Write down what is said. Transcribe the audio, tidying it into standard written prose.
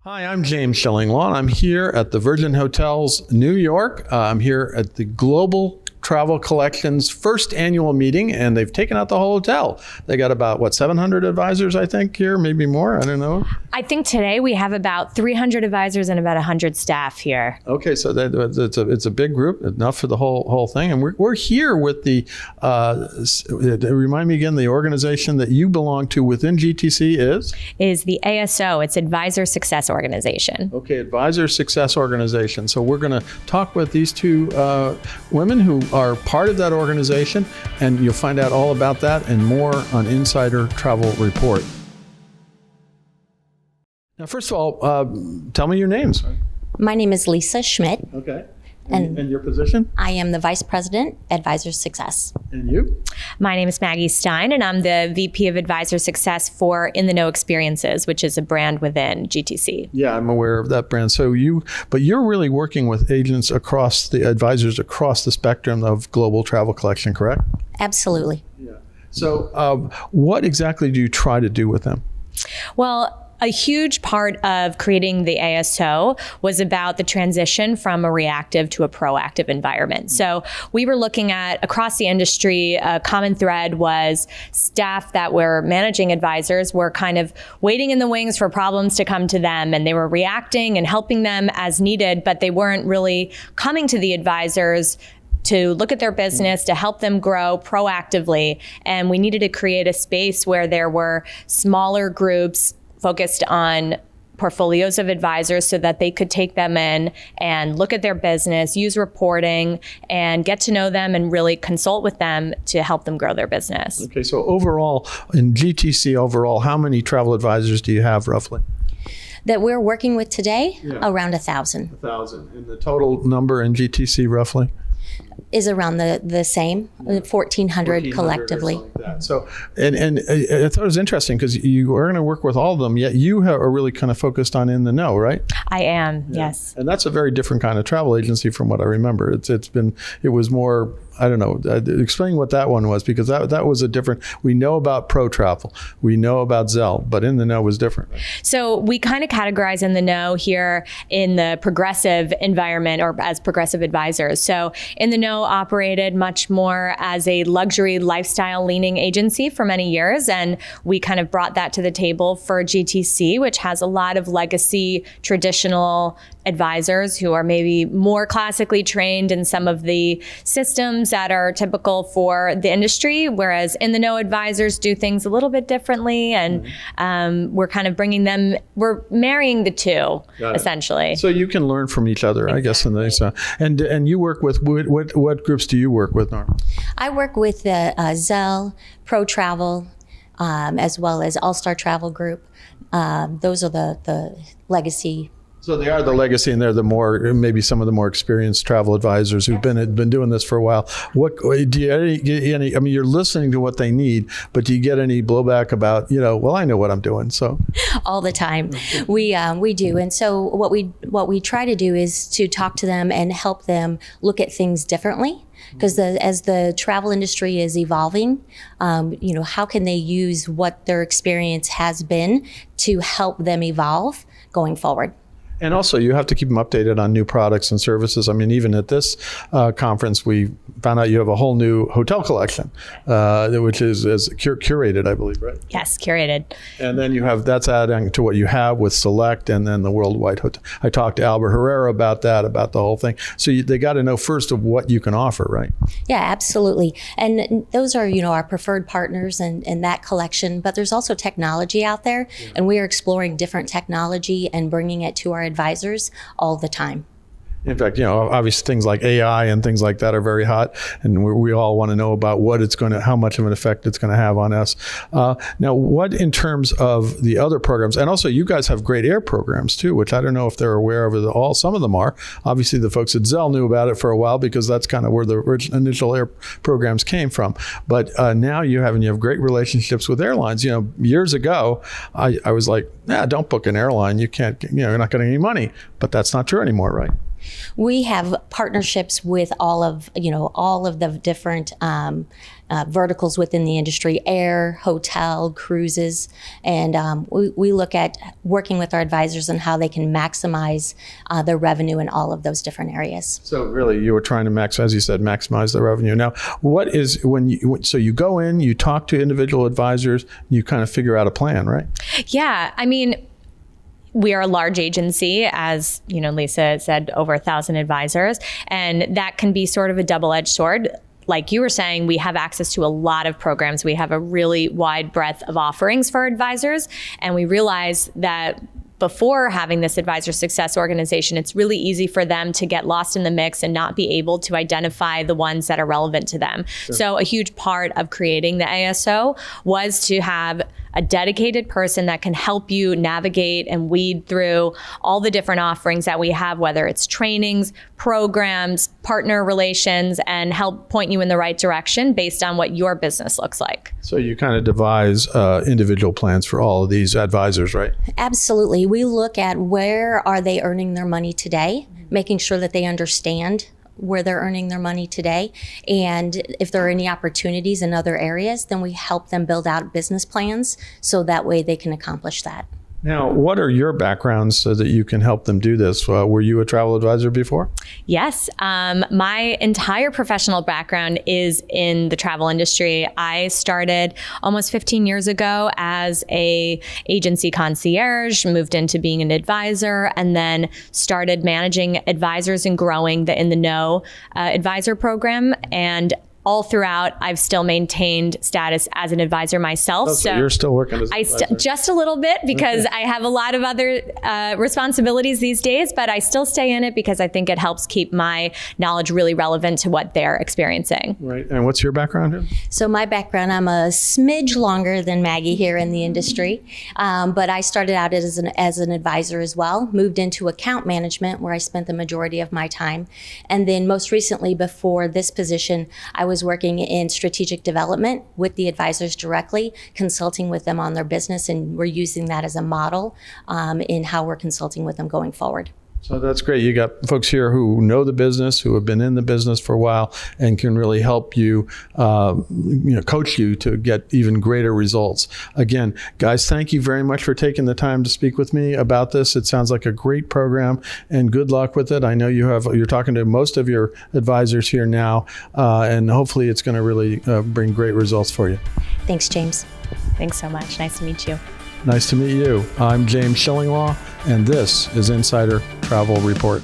Hi, I'm James Shillinglaw. I'm here at the Virgin Hotels, New York. I'm here at the Global Travel Collection's first annual meeting, and they've taken out the whole hotel. They got about, 700 advisors, I think, here, maybe more. I don't know. I think today we have about 300 advisors and about 100 staff here. Okay, so it's a big group, enough for the whole thing. And we're here with the, remind me again, the organization that you belong to within GTC is the ASO. It's Advisor Success Organization. Okay, Advisor Success Organization. So we're going to talk with these two women who are part of that organization, and you'll find out all about that and more on Insider Travel Report. Now, first of all, tell me your names. My name is Lisa Schmidt. Okay. And your position? I am the Vice President, Advisor Success. And you? My name is Maggie Stein, and I'm the VP of Advisor Success for In the Know Experiences, which is a brand within GTC. Yeah, I'm aware of that brand. So you're really working with agents across the advisors across the spectrum of global travel collection, correct? Absolutely. Yeah. So what exactly do you try to do with them? Well, a huge part of creating the ASO was about the transition from a reactive to a proactive environment. So we were looking at across the industry, a common thread was staff that were managing advisors were kind of waiting in the wings for problems to come to them, and they were reacting and helping them as needed, but they weren't really coming to the advisors to look at their business, to help them grow proactively. And we needed to create a space where there were smaller groups focused on portfolios of advisors so that they could take them in and look at their business, use reporting, and get to know them and really consult with them to help them grow their business. Okay, so overall, in GTC overall, how many travel advisors do you have roughly? That we're working with today, Yeah. around 1,000. 1,000. And the total number in GTC roughly? Is around the same, 1,400 collectively. Like that. So, and I thought it was interesting because you are going to work with all of them, yet you are really kind of focused on In the Know, right? I am, yes. And that's a very different kind of travel agency from what I remember. It was more, I don't know, explain what that one was, because that was a different, we know about Pro Travel, we know about Zell, but In the Know was different. Right? So we kind of categorize In the Know here in the progressive environment or as progressive advisors. So In the Know operated much more as a luxury lifestyle leaning agency for many years. And we kind of brought that to the table for GTC, which has a lot of legacy traditional advisors who are maybe more classically trained in some of the systems that are typical for the industry, whereas In the Know advisors do things a little bit differently. And we're kind of we're marrying the two, essentially. So you can learn from each other, exactly. I guess. And you work with, what groups do you work with, Norma? I work with the Zell, Pro Travel, as well as All-Star Travel Group. Those are the legacy. So they are the legacy, and they're the more, maybe some of the more experienced travel advisors who've been doing this for a while. What do you get any? I mean, you're listening to what they need, but do you get any blowback about, well, I know what I'm doing, so all the time we do, and so what we try to do is to talk to them and help them look at things differently. Because as the travel industry is evolving, how can they use what their experience has been to help them evolve going forward? And also, you have to keep them updated on new products and services. I mean, even at this conference, we found out you have a whole new hotel collection, which is curated, I believe, right? Yes, curated. And then that's adding to what you have with Select and then the Worldwide Hotel. I talked to Albert Herrera about the whole thing. So they got to know first of what you can offer, right? Yeah, absolutely. And those are, our preferred partners in that collection. But there's also technology out there, and we are exploring different technology and bringing it to our advisors all the time. In fact, obviously things like AI and things like that are very hot, and we all want to know about how much of an effect it's going to have on us. Now, what in terms of the other programs, and also you guys have great air programs too, which I don't know if they're aware of it all. Some of them are. Obviously, the folks at Zell knew about it for a while because that's kind of where the initial air programs came from. But now you have great relationships with airlines. Years ago, I was like, don't book an airline. You can't. You're not getting any money. But that's not true anymore, right? We have partnerships with all of the different verticals within the industry: air, hotel, cruises, and we look at working with our advisors on how they can maximize their revenue in all of those different areas. So really, you were trying to as you said, maximize the revenue. Now, what is so you go in, you talk to individual advisors, you kind of figure out a plan, right? Yeah, I mean, we are a large agency, as Lisa said, over 1,000 advisors, and that can be sort of a double-edged sword. Like you were saying, we have access to a lot of programs. We have a really wide breadth of offerings for advisors, and we realize that before having this advisor success organization, it's really easy for them to get lost in the mix and not be able to identify the ones that are relevant to them. Sure. So a huge part of creating the ASO was to have a dedicated person that can help you navigate and weed through all the different offerings that we have, whether it's trainings, programs, partner relations, and help point you in the right direction based on what your business looks like. So you kind of devise individual plans for all of these advisors, right? Absolutely. We look at where are they earning their money today, making sure that they understand where they're earning their money today. And if there are any opportunities in other areas, then we help them build out business plans so that way they can accomplish that. Now, what are your backgrounds so that you can help them do this? Were you a travel advisor before? Yes. My entire professional background is in the travel industry. I started almost 15 years ago as a agency concierge, moved into being an advisor, and then started managing advisors and growing the In the Know advisor program. And all throughout, I've still maintained status as an advisor myself. So you're still working as an advisor? Just a little bit, because I have a lot of other responsibilities these days, but I still stay in it because I think it helps keep my knowledge really relevant to what they're experiencing. Right. And what's your background? So my background, I'm a smidge longer than Maggie here in the industry, but I started out as an advisor as well, moved into account management where I spent the majority of my time. And then most recently, before this position, I was working in strategic development with the advisors directly, consulting with them on their business, and we're using that as a model in how we're consulting with them going forward. So that's great. You got folks here who know the business, who have been in the business for a while, and can really help you, coach you to get even greater results. Again, guys, thank you very much for taking the time to speak with me about this. It sounds like a great program, and good luck with it. I know you're talking to most of your advisors here now, and hopefully it's going to really bring great results for you. Thanks, James. Thanks so much. Nice to meet you. Nice to meet you. I'm James Shillinglaw, and this is Insider Travel Report.